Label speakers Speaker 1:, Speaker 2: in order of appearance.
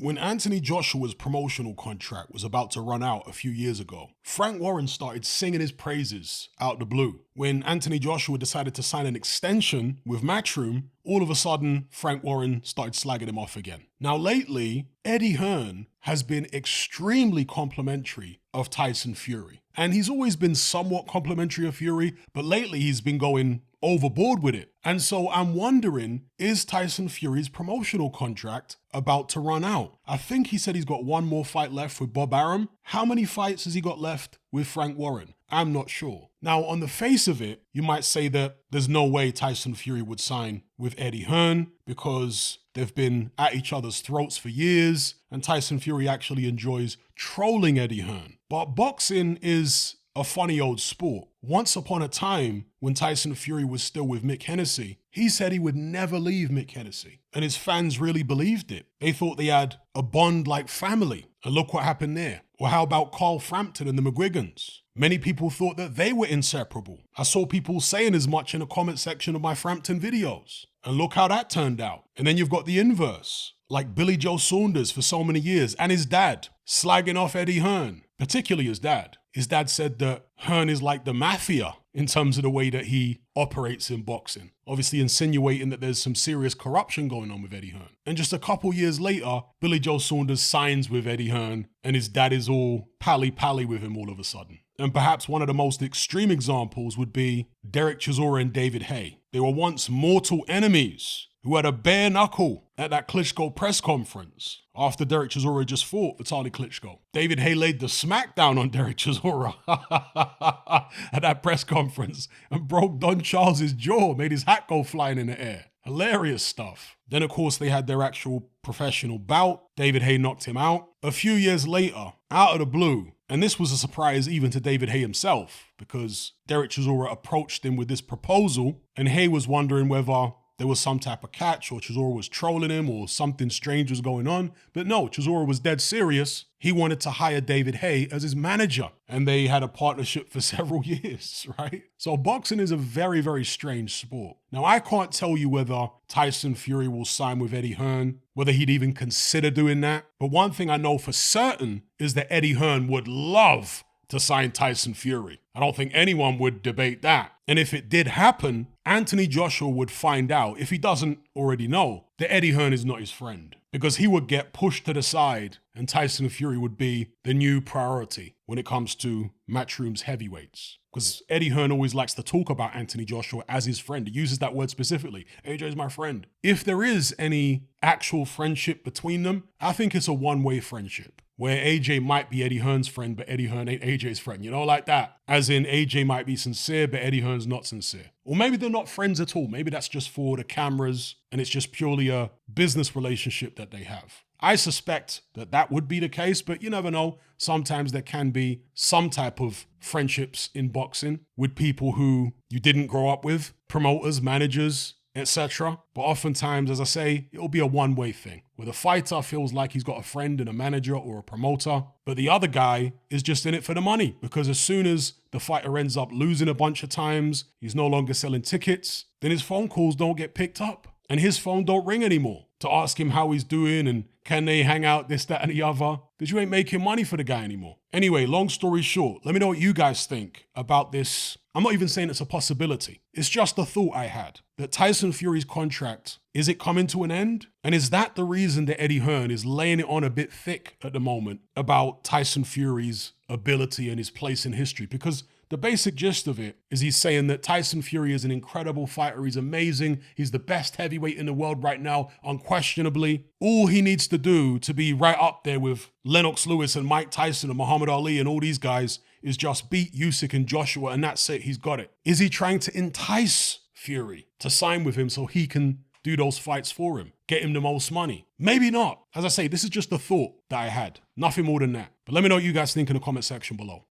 Speaker 1: When Anthony Joshua's promotional contract was about to run out a few years ago, Frank Warren started singing his praises out the blue. When Anthony Joshua decided to sign an extension with Matchroom, all of a sudden, Frank Warren started slagging him off again. Now lately, Eddie Hearn has been extremely complimentary of Tyson Fury. And he's always been somewhat complimentary of Fury, but lately he's been going overboard with it. And so I'm wondering, is Tyson Fury's promotional contract about to run out? I think he said he's got one more fight left with Bob Arum. How many fights has he got left with Frank Warren? I'm not sure. Now, on the face of it, you might say that there's no way Tyson Fury would sign with Eddie Hearn because they've been at each other's throats for years, and Tyson Fury actually enjoys trolling Eddie Hearn. But boxing is a funny old sport. Once upon a time, when Tyson Fury was still with Mick Hennessy, he said he would never leave Mick Hennessy. And his fans really believed it. They thought they had a bond like family. And look what happened there. Or how about Carl Frampton and the McGuigans? Many people thought that they were inseparable. I saw people saying as much in the comment section of my Frampton videos. And look how that turned out. And then you've got the inverse, like Billy Joe Saunders for so many years, and his dad slagging off Eddie Hearn, particularly his dad. His dad said that Hearn is like the mafia in terms of the way that he operates in boxing, obviously insinuating that there's some serious corruption going on with Eddie Hearn. And just a couple years later, Billy Joe Saunders signs with Eddie Hearn, and his dad is all pally-pally with him all of a sudden. And perhaps one of the most extreme examples would be Derek Chisora and David Haye. They were once mortal enemies who had a bare knuckle at that Klitschko press conference after Derek Chisora just fought Vitaly Klitschko. David Haye laid the smackdown on Derek Chisora at that press conference and broke Don Charles's jaw, made his hat go flying in the air. Hilarious stuff. Then, of course, they had their actual professional bout. David Haye knocked him out. A few years later, out of the blue, and this was a surprise even to David Haye himself, because Derek Chisora approached him with this proposal, and Haye was wondering whether there was some type of catch or Chisora was trolling him or something strange was going on. But no, Chisora was dead serious. He wanted to hire David Haye as his manager, and they had a partnership for several years, right? So boxing is a very, very strange sport. Now, I can't tell you whether Tyson Fury will sign with Eddie Hearn, whether he'd even consider doing that. But one thing I know for certain is that Eddie Hearn would love to sign Tyson Fury. I don't think anyone would debate that. And if it did happen, Anthony Joshua would find out, if he doesn't already know, that Eddie Hearn is not his friend. Because he would get pushed to the side and Tyson Fury would be the new priority when it comes to Matchroom's heavyweights. Because Eddie Hearn always likes to talk about Anthony Joshua as his friend. He uses that word specifically. AJ is my friend. If there is any actual friendship between them, I think it's a one-way friendship, where AJ might be Eddie Hearn's friend, but Eddie Hearn ain't AJ's friend, you know, like that. As in, AJ might be sincere, but Eddie Hearn's not sincere. Or maybe they're not friends at all. Maybe that's just for the cameras, and it's just purely a business relationship that they have. I suspect that that would be the case, but you never know. Sometimes there can be some type of friendships in boxing with people who you didn't grow up with, promoters, managers, etc. But oftentimes, as I say, it'll be a one-way thing, where the fighter feels like he's got a friend and a manager or a promoter, but the other guy is just in it for the money, because as soon as the fighter ends up losing a bunch of times, he's no longer selling tickets, then his phone calls don't get picked up, and his phone don't ring anymore to ask him how he's doing and can they hang out, this, that, and the other, because you ain't making money for the guy anymore. Anyway, long story short, let me know what you guys think about this. I'm not even saying it's a possibility. It's just a thought I had, that Tyson Fury's contract, is it coming to an end? And is that the reason that Eddie Hearn is laying it on a bit thick at the moment about Tyson Fury's ability and his place in history? Because the basic gist of it is he's saying that Tyson Fury is an incredible fighter. He's amazing. He's the best heavyweight in the world right now, unquestionably. All he needs to do to be right up there with Lennox Lewis and Mike Tyson and Muhammad Ali and all these guys is just beat Usyk and Joshua, and that's it. He's got it. Is he trying to entice Fury to sign with him so he can do those fights for him, get him the most money? Maybe not. As I say, this is just a thought that I had. Nothing more than that. But let me know what you guys think in the comment section below.